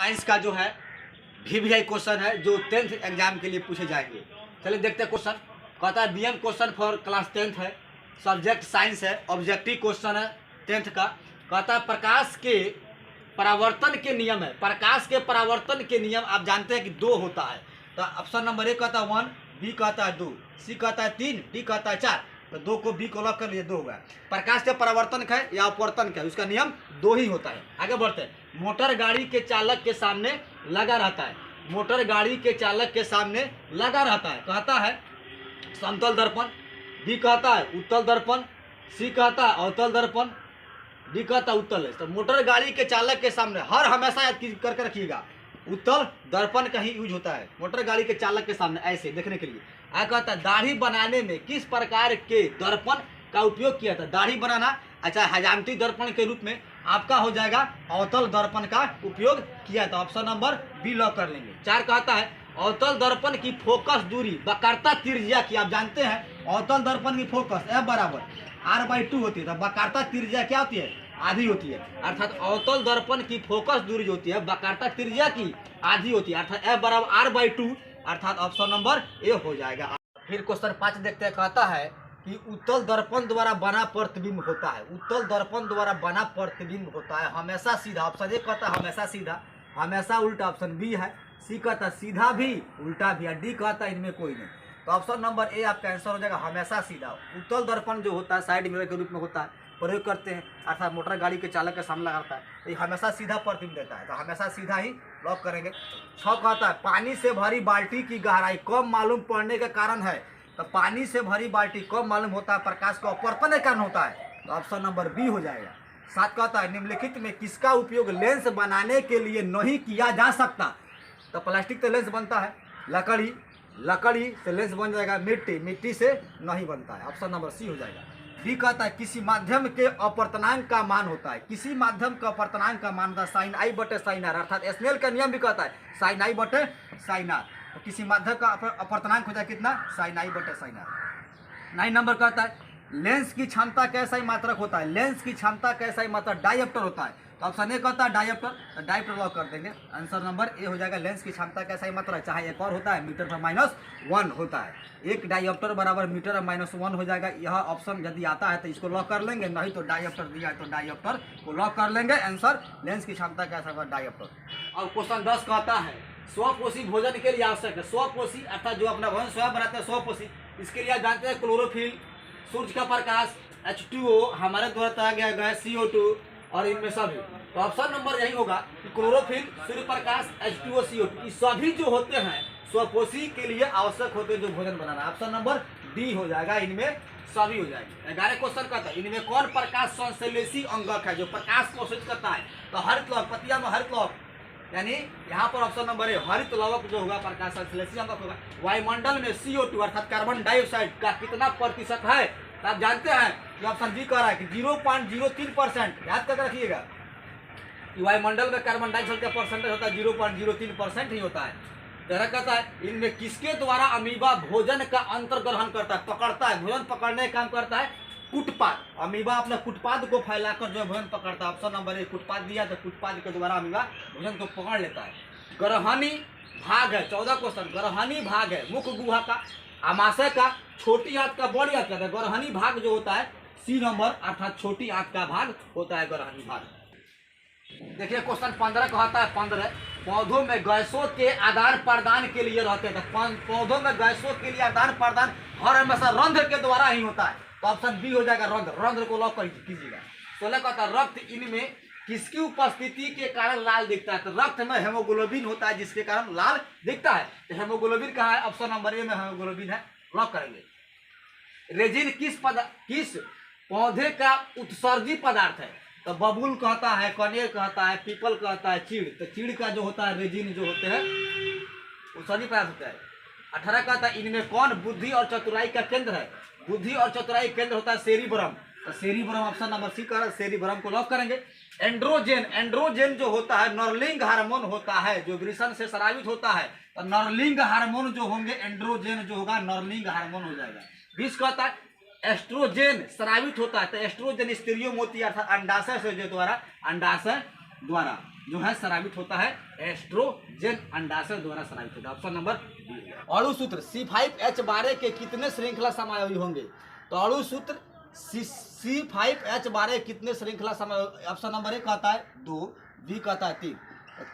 Science का जो है VVI क्वेश्चन है जो 10th एग्जाम के लिए पूछे जाएंगे। चलिए देखते हैं क्वेश्चन। कहता है BM question for class 10th है, सब्जेक्ट साइंस है, ऑब्जेक्टिव क्वेश्चन है 10th का। कहता है प्रकाश के परावर्तन के नियम है। प्रकाश के परावर्तन के नियम आप जानते हैं कि 2 होता है। तो ऑप्शन नंबर ए कहता है 1, बी कहता है 2, सी कहता है 3, डी कहता है 4। तो 2 को बी को लॉक कर लिए, 2 होगा। प्रकाश के परावर्तन का है या अपवर्तन का है, उसका नियम 2 ही होता है। आगे बढ़ते हैं। मोटर गाड़ी के चालक के सामने लगा रहता है। मोटर गाड़ी के चालक के सामने लगा रहता है। कहता है समतल दर्पण, बी कहता है उत्तल दर्पण, सी कहता है अवतल दर्पण, डी कहता है उत्तल है। तो मोटर गाड़ी के चालक के सामने हर हमेशा याद करके रखिएगा, उत्तल दर्पण का ही यूज होता है मोटर गाड़ी के चालक के सामने ऐसे देखने के लिए। आगे कहता है दाढ़ी बनाने में किस प्रकार के दर्पण का उपयोग किया था। दाढ़ी बनाना अच्छा हजामती दर्पण के रूप में आपका हो जाएगा अवतल दर्पण का उपयोग किया था। ऑप्शन नंबर बी लॉक कर लेंगे। 4 कहता है अवतल दर्पण की फोकस दूरी वक्रता त्रिज्या की। आप जानते हैं अवतल दर्पण की फोकस F बराबर R/2 होती है। तो वक्रता त्रिज्या क्या होती है, आधी होती है। अर्थात अवतल दर्पण की फोकस दूरी जो होती है वक्रता त्रिज्या की आधी होती है, अर्थात F बराबर R/2, अर्थात ऑप्शन नंबर ए हो जाएगा। फिर क्वेश्चन 5 देखते हैं। कहता है कि उत्तल दर्पण द्वारा बना प्रतिबिंब होता है। उत्तल दर्पण द्वारा बना प्रतिबिंब होता है हमेशा सीधा। ऑप्शन ए कहता है हमेशा सीधा, हमेशा उल्टा। ऑप्शन बी है। सी कहता है सीधा भी उल्टा भी, डी कहता है इनमें कोई नहीं। तो ऑप्शन नंबर ए आपका आंसर हो जाएगा हमेशा सीधा। उत्तल दर्पण जो होता है साइड मिरर के रूप में होता है, प्रयोग करते हैं, अर्थात मोटर गाड़ी के चालक का सामना करता है, तो ये हमेशा सीधा प्रतिबिंब देता है। तो हमेशा सीधा ही लॉक करेंगे। 6 कहता है पानी से भरी बाल्टी की गहराई कम मालूम पड़ने के कारण है। तो पानी से भरी बाल्टी कम मालूम होता है, प्रकाश का अपवर्तन के कारण होता है। तो ऑप्शन नंबर बी हो जाएगा। 7 कहता है निम्नलिखित में किसका उपयोग लेंस बनाने के लिए नहीं किया जा सकता। तो प्लास्टिक से लेंस बनता है, लकड़ी से लेंस बन जाएगा, मिट्टी से नहीं बनता है। ऑप्शन नंबर सी हो जाएगा। डी कहता है किसी माध्यम के अपवर्तनांक का मान होता है। किसी माध्यम का अपवर्तनांक का मान होता है sin I बटे sin R, अर्थात स्नेल का नियम भी कहता है sin I बटे sin R। तो किसी माध्यम का अपवर्तनांक हो जाए कितना, sin I बटे sin R। 9 नंबर कहता है लेंस की क्षमता कैसा ही मात्रक होता है। लेंस की क्षमता कैसा ही मात्रक डायप्टर होता है। तो ऑप्शन ए कहता है डायप्टर, तो डायप्टर लॉक कर देंगे। आंसर नंबर ए हो जाएगा। लेंस की क्षमता कैसा ही मात्रक, चाहे एक और होता है मीटर पर -1 होता है। एक डायप्टर बराबर मीटर पर -1 हो जाएगा। यह ऑप्शन यदि आता है तो इसको लॉक कर लेंगे, नहीं तो डायप्टर दिया है तो डायप्टर को लॉक कर लेंगे। आंसर लेंस की क्षमता कैसा होगा, डायप्टर। और क्वेश्चन 10 कहता है स्वपोषी भोजन के लिए आवश्यक है। स्वपोषी अर्थात जो अपना भोजन स्वयं बनाते हैं स्वपोषी, इसके लिए आप जानते हैं क्लोरोफिल, सूर्य का प्रकाश, H2O, हमारे द्वारा तैयार किया गया CO2 और इनमें सभी। तो ऑप्शन नंबर यही होगा कि chlorophyll, Surya Prakash, H2O, CO2 ये सभी जो होते हैं स्वपोषी के लिए आवश्यक होते हैं जो भोजन बनाना। ऑप्शन नंबर डी हो जाएगा, इनमें सभी हो जाएगा। 11 क्वेश्चन कहता है इनमें कौन प्रकाश संश्लेषी अंगक है जो प्रकाश पोषित करता है। तो हरित लवक, पतिया में हरित लवक, यानी यहाँ पर ऑप्शन नंबर ए हरित लवक जो होगा प्रकाश संश्लेषी अंगक होगा। वायुमंडल में CO2 अर्थात कार्बन डाइऑक्साइड का कितना प्रतिशत है। तो आप जानते हैं कि ऑप्शन जी कह रहा है कि 0.03%। याद करके रखिएगा कि वायुमंडल में कार्बन डाइऑक्साइड का परसेंटेज होता है 0.03% ही होता है। तरह कहता है इनमें किसके द्वारा अमीबा भोजन का अंतर्ग्रहण करता है, पकड़ता है, भोजन पकड़ने का काम करता है। कुटपाद, अमीबा अपने कुटपाद को फैलाकर जो भोजन पकड़ता है। ऑप्शन नंबर ए कुटपाद दिया तो कुटपाद के द्वारा अमीबा भोजन को पकड़ लेता है। ग्रहणी भाग है 14 क्वेश्चन। ग्रहणी भाग है मुख गुहा का, आमाशय का, छोटी आंत का, बड़ी आंत का। ग्रहणी भाग जो होता है सी नंबर अर्थात छोटी आंत का भाग होता है ग्रहणी भाग। देखिए क्वेश्चन 15 कहता है 15 पौधों में गैसों के आदान प्रदान के लिए रहते हैं। पौधों में गैसों के लिए आदान प्रदान हर हमेशा रंध्र के द्वारा ही होता है। तो ऑप्शन बी हो जाएगा रंध्र। रंध्र को लॉक कीजिएगा। 16 कहता है रक्त इनमें किसकी उपस्थिति के कारण लाल दिखता है। तो रक्त में हेमोग्लोबिन होता है जिसके कारण लाल दिखता है। तो हेमोग्लोबिन कहाँ है, ऑप्शन नंबर ए में हेमोग्लोबिन है, लॉक करेंगे। रेजिन किस पौधे का उत्सर्जी पदार्थ है। तो बबूल कहता है, कनेर कहता है, पीपल कहता है, चीड़। तो चीड़ का जो होता है रेजिन जो होते हैं उत्सर्जी पदार्थ होता है। 18 कहता है इनमें कौन बुद्धि और चतुराई का केंद्र है। बुद्धि और चतुराई केंद्र होता है सेरिब्रम। तो सेरिब्रम ऑप्शन नंबर सी का सेरिब्रम को लॉक करेंगे। एंड्रोजेन, एंड्रोजेन जो होता है नरलिंग हार्मोन होता है जो वृषण से स्रावित होता है। तो नरलिंग हार्मोन जो होंगे एंड्रोजेन जो होगा नरलिंग हार्मोन हो जाएगा। 20 कहता है एस्ट्रोजेन स्रावित होता है। तो एस्ट्रोजेन स्त्रियों में होती है अर्थात अंडाशय से जो द्वारा, अंडाशय द्वारा। जो है स्रावित होता है, एस्ट्रोजन अंडाशय द्वारा स्रावित होता है। Option number B. अणु सूत्र C5H12 के कितने श्रृंखला समायोगी होंगे? तो अणु सूत्र C5H12 कितने श्रृंखला समायोगी? ऑप्शन नंबर ए कहता है 2, बी कहता है 3।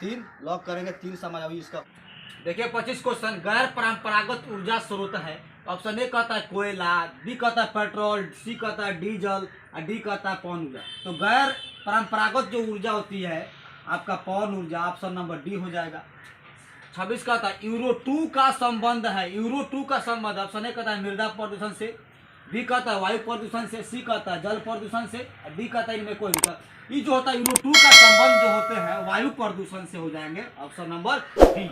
3 लॉक करेंगे, 3 समायोगी इसका। देखिए 25 क्वेश्चन, गैर परंपरागत ऊर्जा स्रोत है। ऑप्शन ए कहता है कोयला, बी कहता है पेट्रोल, सी कहता है डीजल और डी कहता है पवन ऊर्जा। तो गैर परंपरागत जो ऊर्जा होती है आपका पवन ऊर्जा, ऑप्शन नंबर डी हो जाएगा। 26 कहता है यूरो 2 का संबंध है, यूरो 2 का संबंध, ऑप्शन ए कहता है मृदा प्रदूषण से, बी कहता है वायु प्रदूषण से, सी कहता है जल प्रदूषण से, डी कहता है इनमें कोई नहीं। ये जो होता है यूरो 2 का संबंध जो होते हैं वायु प्रदूषण से हो जाएंगे, ऑप्शन नंबर बी।